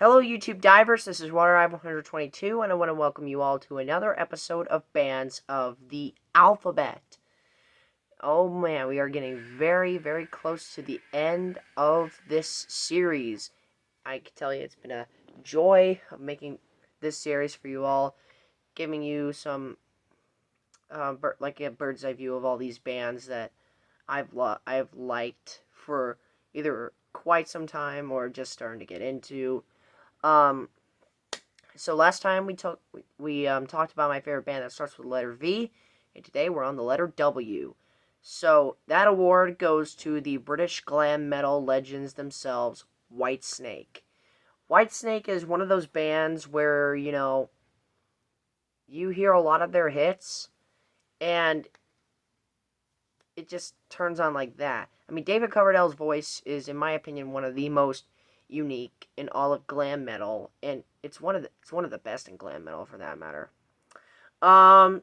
Hello, YouTube divers. This is WaterEye122, and I want to welcome you all to another episode of Bands of the Alphabet. Oh man, we are getting very, very close to the end of this series. I can tell you it's been a joy of making this series for you all, giving you some like a bird's eye view of all these bands that I've liked for either quite some time or just starting to get into. So last time we talked about my favorite band that starts with the letter V, and today we're on the letter W. So that award goes to the British glam metal legends themselves, Whitesnake. Whitesnake is one of those bands where, you hear a lot of their hits, and it just turns on like that. I mean, David Coverdale's voice is, in my opinion, one of the most unique in all of glam metal, and it's one of the best in glam metal for that matter.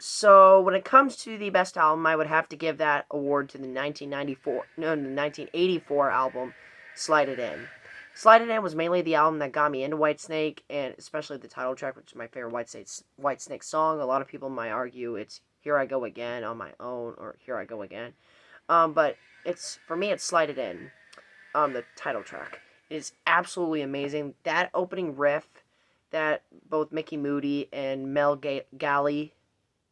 So when it comes to the best album, I would have to give that award to the 1984 album, Slide It In. Slide It In was mainly the album that got me into Whitesnake, and especially the title track, which is my favorite Whitesnake song. A lot of people might argue it's Here I Go Again on My Own, or Here I Go Again. But for me, it's Slide It In, the title track. It is absolutely amazing. That opening riff that both Mickey Moody and Mel Galley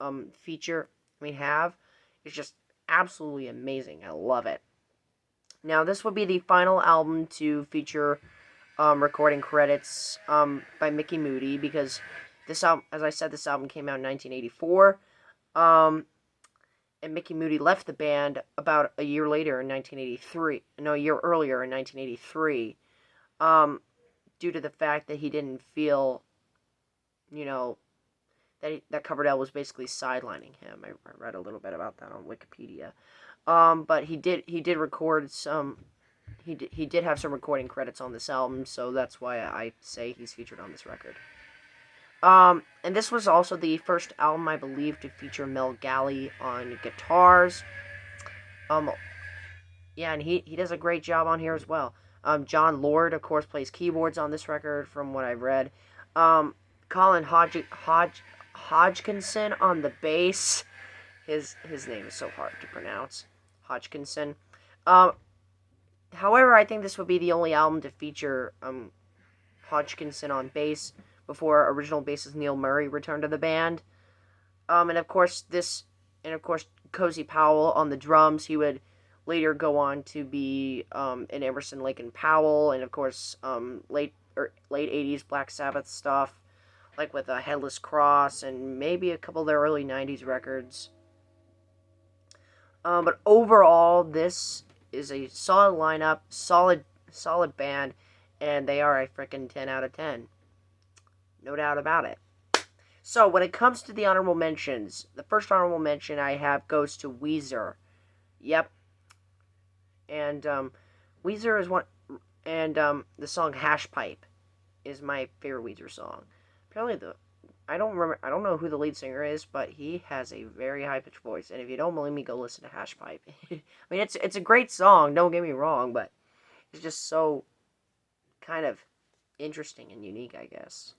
have is just absolutely amazing. I love it. Now, this would be the final album to feature recording credits by Mickey Moody, because this album, as I said, this album came out in 1984. And Mickey Moody left the band about a year later in 1983. No, a year earlier in 1983. Due to the fact that he didn't feel, that Coverdale was basically sidelining him. I read a little bit about that on Wikipedia. But he did record some. He did have some recording credits on this album, so that's why I say he's featured on this record. And this was also the first album, I believe, to feature Mel Galley on guitars. Yeah, and he does a great job on here as well. John Lord, of course, plays keyboards on this record, from what I've read. Colin Hodgkinson on the bass. His name is so hard to pronounce. Hodgkinson. However, I think this would be the only album to feature Hodgkinson on bass before original bassist Neil Murray returned to the band. And of course Cozy Powell on the drums. He would later go on to be in Emerson, Lake and Powell, and of course late 80s Black Sabbath stuff, like with a Headless Cross and maybe a couple of their early 90s records. But overall, this is a solid lineup, solid band, and they are a freaking 10 out of 10. No doubt about it. So, when it comes to the honorable mentions, the first honorable mention I have goes to Weezer. Yep. And Weezer is one, and the song Hash Pipe is my favorite Weezer song. Apparently I don't know who the lead singer is, but he has a very high-pitched voice, and if you don't believe me, go listen to Hash Pipe. I mean, it's a great song, don't get me wrong, but it's just so kind of interesting and unique, I guess.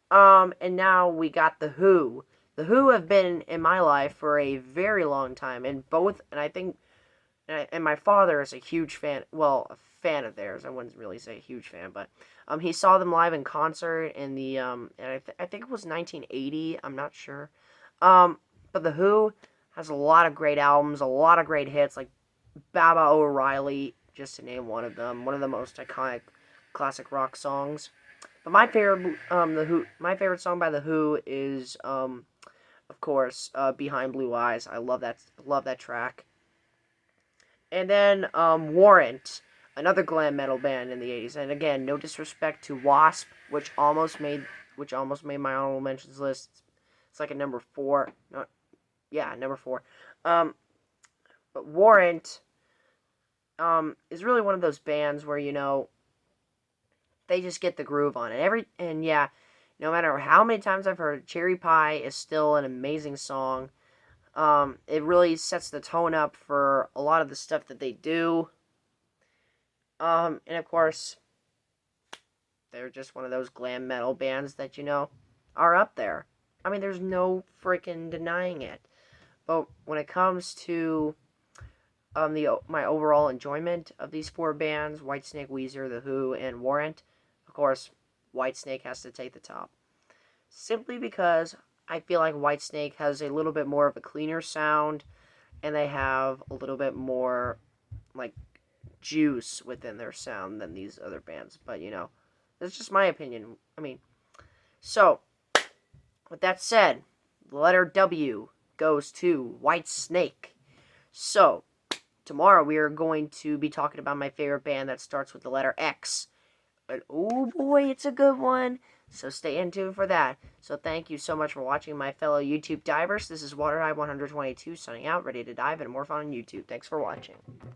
And now we got The Who. The Who have been in my life for a very long time, and my father is a huge fan, a fan of theirs. I wouldn't really say a huge fan, but he saw them live in concert in the and I think it was 1980. I'm not sure. But The Who has a lot of great albums, a lot of great hits, like Baba O'Reilly, just to name one of them. One of the most iconic classic rock songs. But my favorite song by The Who is of course Behind Blue Eyes. I love that track. And then Warrant, another glam metal band in the 80s. And again, no disrespect to Wasp, which almost made my honorable mentions list. It's like a number 4. Number 4. But Warrant is really one of those bands where, they just get the groove on it. No matter how many times I've heard it, Cherry Pie is still an amazing song. It really sets the tone up for a lot of the stuff that they do. And of course, They're just one of those glam metal bands that, are up there. I mean, there's no freaking denying it. But when it comes to my overall enjoyment of these four bands, Whitesnake, Weezer, The Who, and Warrant, of course, Whitesnake has to take the top. Simply because I feel like Whitesnake has a little bit more of a cleaner sound, and they have a little bit more, like, juice within their sound than these other bands. But, that's just my opinion. I mean, so, with that said, the letter W goes to Whitesnake. So, tomorrow we are going to be talking about my favorite band that starts with the letter X. And oh boy, it's a good one. So stay in tune for that. So thank you so much for watching, my fellow YouTube divers. This is WaterEye122 signing out, ready to dive into more fun on YouTube. Thanks for watching.